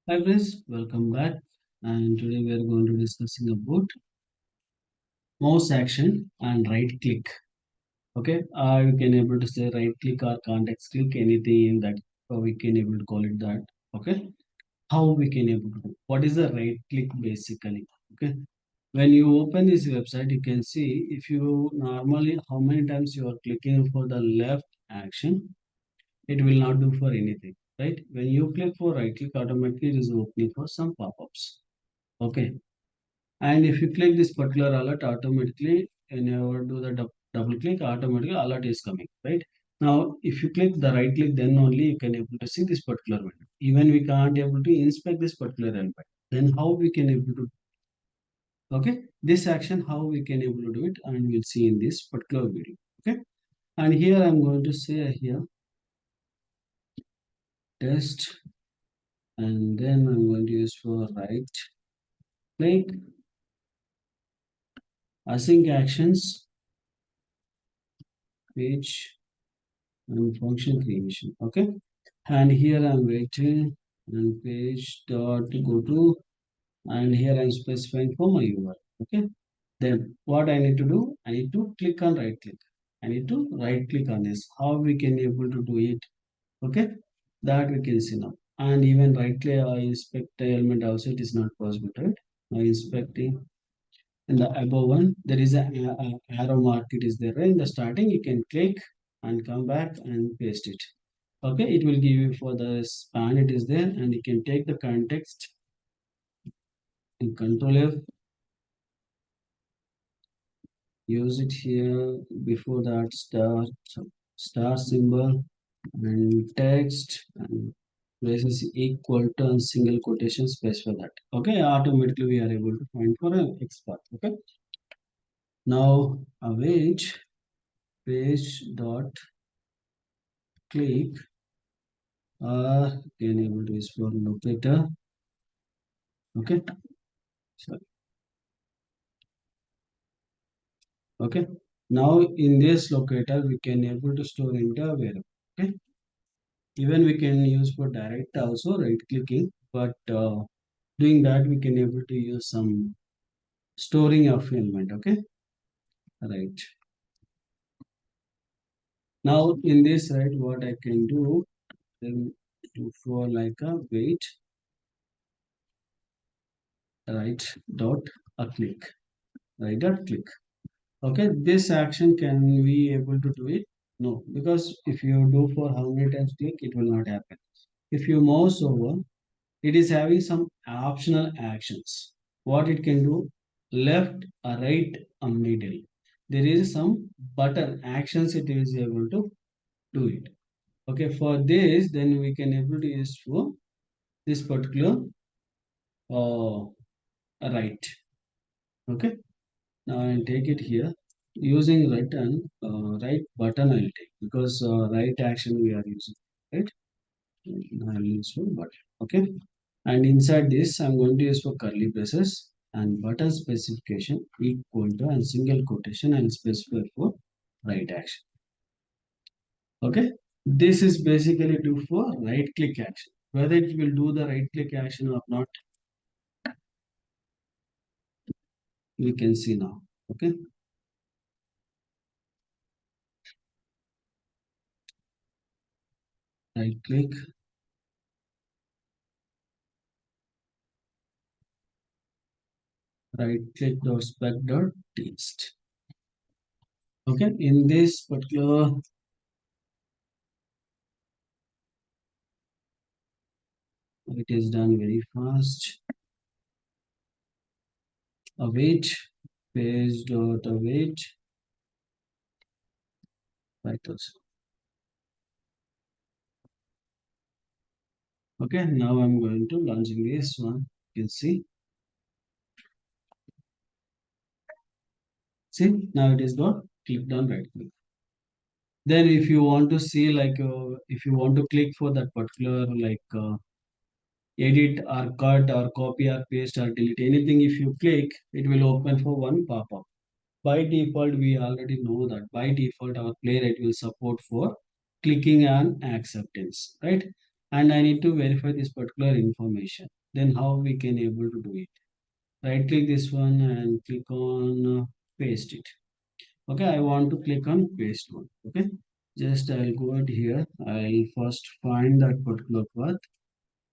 Hi friends, welcome back. And today we are going to discussing about mouse action and right click. Okay, you can able to say right click or context click, anything in that. We can able to call it that. Okay, how we can able to do? What is the right click basically? Okay, when you open this website, you can see if you normally how many times you are clicking for the left action, it will not do for anything, right? When you click for right click, automatically it is opening for some pop-ups. Okay, and if you click this particular alert, automatically whenever do the double click, automatically alert is coming, right? Now if you click the right click, then only you can able to see this particular window. Even we can't able to inspect this particular element, then how we can able to, okay, this action how we can able to do it, and we'll see in this particular video. Okay, and here I'm going to say here test, and then I'm going to use for right click async actions page and function creation. Okay, and here I'm waiting and page dot go to, and here I'm specifying for my URL. Okay, then what I need to do, I need to click on right click. I need to right click on this. How we can able to do it? Okay, that we can see now. And even right click inspect the element also, it is not possible, right? Now inspecting in the above one, there is a arrow mark, it is there, right? In the starting you can click and come back and paste it. Okay, it will give you for the span, it is there, and you can take the context and control F, use it here. Before that, star symbol and text and places equal to and single quotation space for that. Okay, automatically we are able to find for an expert. Okay, now await page dot click can able to use for locator. Okay, so okay, now in this locator we can able to store into a variable. Okay, even we can use for direct also right clicking, but doing that we can able to use some storing of element. Okay, right. Now in this, right, what I can do, then do for like a wait right dot a click, right dot click. Okay, this action can we able to do it? No, because if you do for how many times click, it will not happen. If you mouse over, it is having some optional actions. What it can do, left, a right, a middle. There is some button actions it is able to do it. Okay, for this, then we can able to use for this particular right. Okay, now I'll take it here using return right button I'll take, because right action we are using, right. I'll use for button. Okay, and inside this I'm going to use for curly braces and button specification equal to and single quotation and specify for right action. Okay, this is basically do for right click action. Whether it will do the right click action or not, we can see now. Okay, right click, right click dot spec dot text. Okay, in this particular, it is done very fast. Await page dot await titles. Okay, now I'm going to launching this one. You can see now it is got clicked on right click. Then if you want to see like if you want to click for that particular like edit or cut or copy or paste or delete anything, if you click, it will open for one pop-up. By default, we already know that by default our Playwright will support for clicking and acceptance, right? and I need to verify this particular information. Then how we can able to do it? Right click this one and click on paste it. Okay, I want to click on paste one. Okay, just I'll go out here. I'll first find that particular path.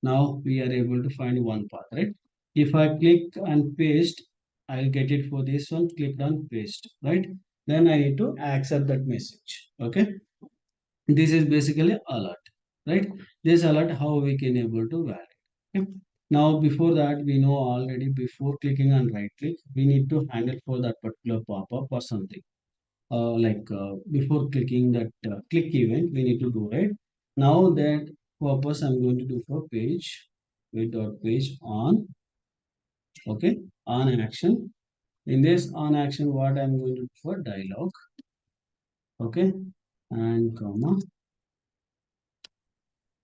Now we are able to find one path, right? If I click and paste, I'll get it for this one. Click on paste, right? Then I need to accept that message. Okay, this is basically alert, right? This alert how we can able to validate. Okay. Now before that, we know already before clicking on right click, we need to handle for that particular pop-up or something. Before clicking that click event, we need to do, right? Now that purpose I'm going to do for page wait dot page on. Okay, on action. In this on action, what I'm going to do for dialog. Okay, and comma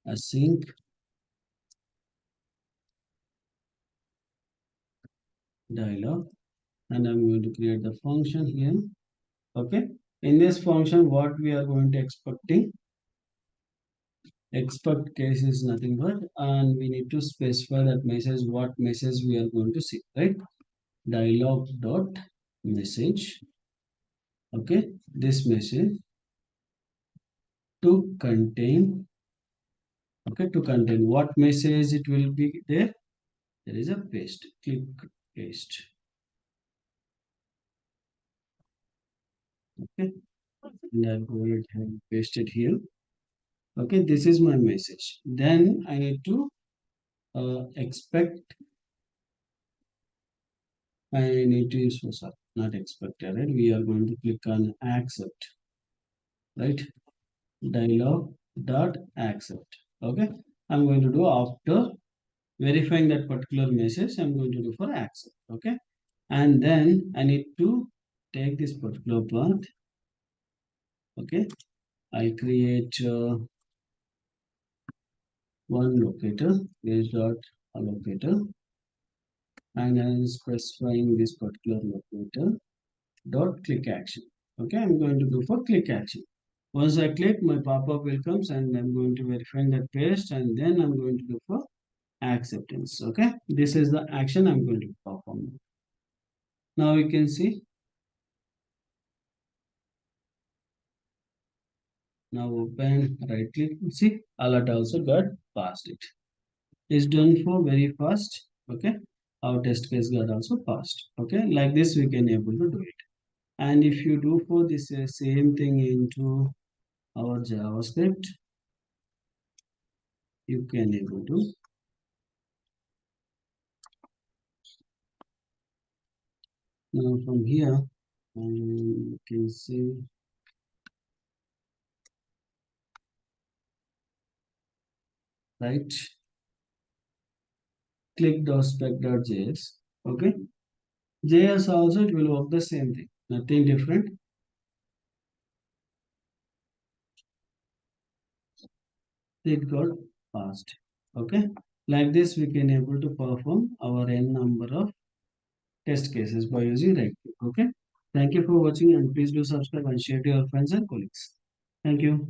async dialog, and I'm going to create the function here. Okay, in this function, what we are going to expect case is nothing but, and we need to specify that message, what message we are going to see, right? Dialog dot message. Okay, this message to contain. Okay, to contain what message it will be there. There is a paste. Click paste. Okay, and I'll go ahead and paste it here. Okay, this is my message. Then I need to expect. I need to use for sorry, not expected, right? We are going to click on accept, right? Dialog dot accept. Okay, I'm going to do after verifying that particular message. I'm going to do for accept. Okay, and then I need to take this particular path. Okay, I'll create one locator, page dot allocator, and I'm specifying this particular locator dot click action. Okay, I'm going to do for click action. Once I click, my pop-up will comes and I'm going to verify that paste, and then I'm going to do for acceptance. Okay, this is the action I'm going to perform. Now you can see. Now open, right click. See, alert also got passed it. It's done for very fast. Okay, our test case got also passed. Okay, like this we can able to do it. And if you do for this same thing into our JavaScript, you can able to now from here, you can see right click dot spec.js. Okay, JS also it will work the same thing, nothing different. It got passed. Okay, like this we can able to perform our n number of test cases by using right click. Okay, thank you for watching, and please do subscribe and share to your friends and colleagues. Thank you.